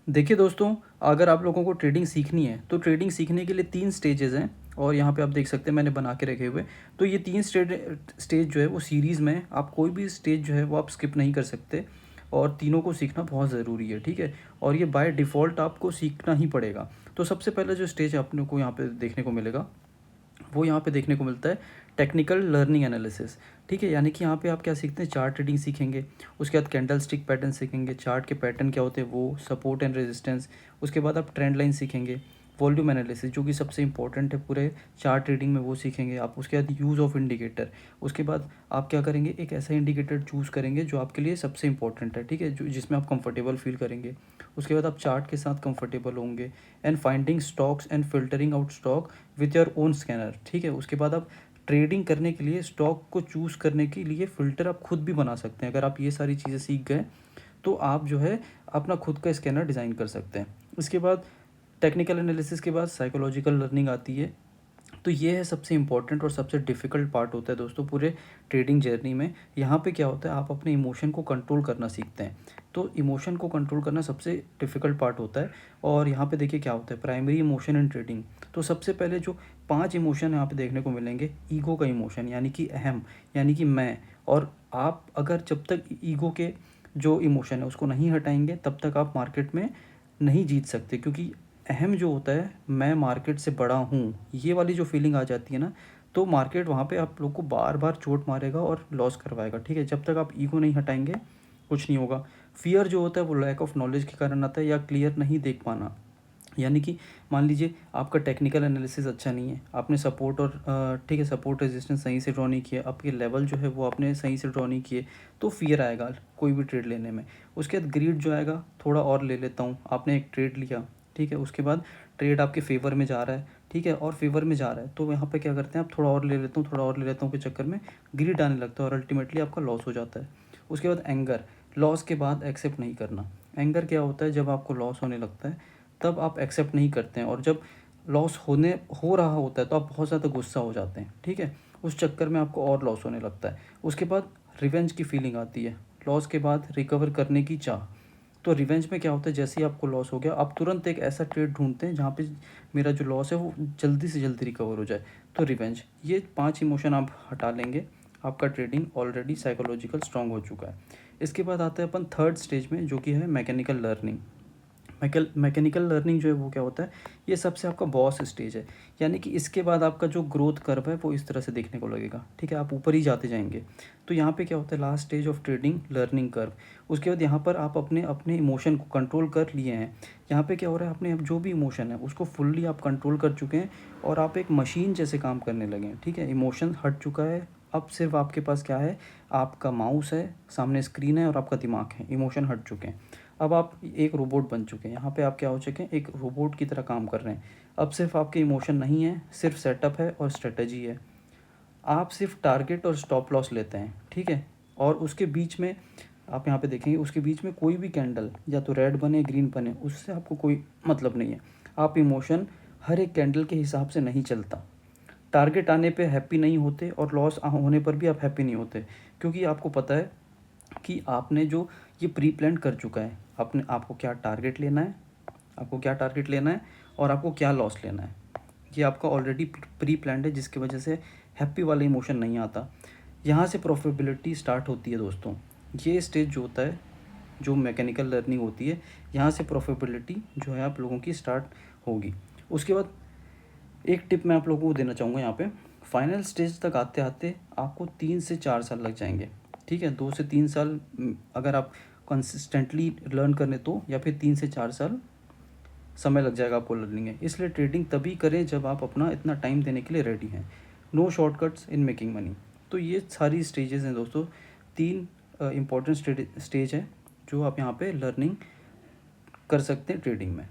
देखिए दोस्तों, अगर आप लोगों को ट्रेडिंग सीखनी है तो ट्रेडिंग सीखने के लिए 3 स्टेजेज़ हैं और यहाँ पे आप देख सकते हैं मैंने बना के रखे हुए। तो ये 3 स्टेज जो है वो सीरीज़ में है। आप कोई भी स्टेज जो है वो आप स्किप नहीं कर सकते और तीनों को सीखना बहुत ज़रूरी है, ठीक है? और ये बाय डिफ़ॉल्ट आपको सीखना ही पड़ेगा। तो सबसे पहला जो स्टेज अपने को यहाँ पे देखने को मिलेगा, वो यहाँ पे देखने को मिलता है टेक्निकल लर्निंग एनालिसिस। ठीक है, यानी कि यहाँ पे आप क्या सीखते हैं, चार्ट रीडिंग सीखेंगे, उसके बाद कैंडल स्टिक पैटर्न सीखेंगे, चार्ट के पैटर्न क्या होते हैं वो, सपोर्ट एंड रेजिस्टेंस। उसके बाद आप ट्रेंड लाइन सीखेंगे, वॉल्यूम एनालिसिस जो कि सबसे इंपॉर्टेंट है पूरे चार्ट रीडिंग में, वो सीखेंगे आप। उसके बाद यूज़ ऑफ इंडिकेटर। उसके बाद आप क्या करेंगे, एक ऐसा इंडिकेटर चूज़ करेंगे जो आपके लिए सबसे इंपॉर्टेंट है, ठीक है, जो जिसमें आप कंफर्टेबल फील करेंगे। उसके बाद आप चार्ट के साथ कंफर्टेबल होंगे। And finding stocks and filtering out stock with your own scanner. ठीक है, उसके बाद आप ट्रेडिंग करने के लिए स्टॉक को चूज़ करने के लिए फ़िल्टर आप खुद भी बना सकते हैं। अगर आप ये सारी चीज़ें सीख गए तो आप जो है अपना खुद का स्कैनर डिज़ाइन कर सकते हैं। इसके बाद टेक्निकल एनालिसिस के बाद साइकोलॉजिकल लर्निंग आती है। तो ये है सबसे इम्पोर्टेंट और सबसे डिफ़िकल्ट पार्ट होता है दोस्तों पूरे ट्रेडिंग जर्नी में। यहाँ पे क्या होता है, आप अपने इमोशन को कंट्रोल करना सीखते हैं। तो इमोशन को कंट्रोल करना सबसे डिफ़िकल्ट पार्ट होता है। और यहाँ पे देखिए क्या होता है, प्राइमरी इमोशन इन ट्रेडिंग। तो सबसे पहले जो 5 इमोशन यहाँ पे देखने को मिलेंगे, ईगो का इमोशन यानी कि अहम, यानी कि मैं। और आप अगर जब तक ईगो के जो इमोशन है उसको नहीं हटाएंगे तब तक आप मार्केट में नहीं जीत सकते, क्योंकि अहम जो होता है, मैं मार्केट से बड़ा हूँ, ये वाली जो फीलिंग आ जाती है ना, तो मार्केट वहाँ पे आप लोग को बार बार चोट मारेगा और लॉस करवाएगा। ठीक है, जब तक आप ईगो नहीं हटाएंगे कुछ नहीं होगा। फियर जो होता है वो लैक ऑफ नॉलेज के कारण आता है, या क्लियर नहीं देख पाना। यानी कि मान लीजिए आपका टेक्निकल एनालिसिस अच्छा नहीं है, आपने सपोर्ट और ठीक है, सपोर्ट रेजिस्टेंस सही से ड्रॉ नहीं किया, आपके लेवल जो है वो आपने सही से ड्रॉ नहीं किए, तो फियर आएगा कोई भी ट्रेड लेने में। उसके बाद ग्रीड जो आएगा, थोड़ा और ले लेता हूँ, आपने एक ट्रेड लिया, ठीक है, उसके बाद ट्रेड आपके फेवर में जा रहा है, ठीक है, और फेवर में जा रहा है, तो यहाँ पे क्या करते हैं, आप थोड़ा और ले लेता हूँ, थोड़ा और ले लेता हूँ के चक्कर में ग्रीड आने लगता है और अल्टीमेटली आपका लॉस हो जाता है। उसके बाद एंगर, लॉस के बाद एक्सेप्ट नहीं करना। एंगर क्या होता है, जब आपको लॉस होने लगता है तब आप एक्सेप्ट नहीं करते हैं, और जब लॉस होने हो रहा होता है तो आप बहुत ज़्यादा गुस्सा हो जाते हैं, ठीक है, उस चक्कर में आपको और लॉस होने लगता है। उसके बाद रिवेंज की फीलिंग आती है, लॉस के बाद रिकवर करने की चाह। तो रिवेंज में क्या होता है, जैसे ही आपको लॉस हो गया आप तुरंत एक ऐसा ट्रेड ढूंढते हैं जहाँ पे मेरा जो लॉस है वो जल्दी से जल्दी रिकवर हो जाए। तो रिवेंज, ये 5 इमोशन आप हटा लेंगे, आपका ट्रेडिंग ऑलरेडी साइकोलॉजिकल स्ट्रांग हो चुका है। इसके बाद आता है अपन थर्ड स्टेज में, जो कि है मैकेनिकल लर्निंग। मैकेनिकल लर्निंग जो है वो क्या होता है, ये सबसे आपका बॉस स्टेज है। यानी कि इसके बाद आपका जो ग्रोथ कर्व है वो इस तरह से देखने को लगेगा, ठीक है, आप ऊपर ही जाते जाएंगे। तो यहाँ पे क्या होता है, last stage of trading learning curve. उसके बाद यहाँ पर आप अपने अपने इमोशन को कंट्रोल कर लिए हैं। यहाँ पे क्या हो रहा है, आपने अब जो भी इमोशन है उसको फुल्ली आप कंट्रोल कर चुके हैं और आप एक मशीन जैसे काम करने लगे हैं, ठीक है, इमोशन हट चुका है। अब सिर्फ आपके पास क्या है, आपका माउस है, सामने स्क्रीन है और आपका दिमाग है, इमोशन हट चुके हैं। अब आप एक रोबोट बन चुके हैं, यहाँ पे आप क्या हो चुके हैं, एक रोबोट की तरह काम कर रहे हैं। अब सिर्फ आपके इमोशन नहीं है, सिर्फ सेटअप है और स्ट्रेटजी है। आप सिर्फ टारगेट और स्टॉप लॉस लेते हैं, ठीक है, और उसके बीच में आप यहाँ पे देखेंगे, उसके बीच में कोई भी कैंडल या तो रेड बने ग्रीन बने उससे आपको कोई मतलब नहीं है। आप इमोशन हर एक कैंडल के हिसाब से नहीं चलता। टारगेट आने पे हैप्पी नहीं होते और लॉस होने पर भी आप हैप्पी नहीं होते, क्योंकि आपको पता है कि आपने जो ये प्री प्लान कर चुका है, आपने आपको क्या टारगेट लेना है, आपको क्या टारगेट लेना है और आपको क्या लॉस लेना है, ये आपका ऑलरेडी प्री प्लान है, जिसकी वजह से हैप्पी वाला इमोशन नहीं आता। यहाँ से प्रॉफिटेबिलिटी स्टार्ट होती है दोस्तों। ये स्टेज जो होता है, जो मैकेनिकल लर्निंग होती है, यहाँ से प्रॉफिटेबिलिटी जो है आप लोगों की स्टार्ट होगी। उसके बाद एक टिप मैं आप लोगों को देना चाहूँगा यहाँ पे, फाइनल स्टेज तक आते आते आपको 3 से 4 साल लग जाएंगे, ठीक है, 2 से 3 साल अगर आप कंसिस्टेंटली लर्न करने तो, या फिर 3 से 4 साल समय लग जाएगा आपको लर्निंग है। इसलिए ट्रेडिंग तभी करें जब आप अपना इतना टाइम देने के लिए रेडी हैं। No shortcuts in making money. तो ये सारी स्टेजेस हैं दोस्तों, 3 इंपॉर्टेंट स्टेज है जो आप यहाँ पे लर्निंग कर सकते हैं ट्रेडिंग में।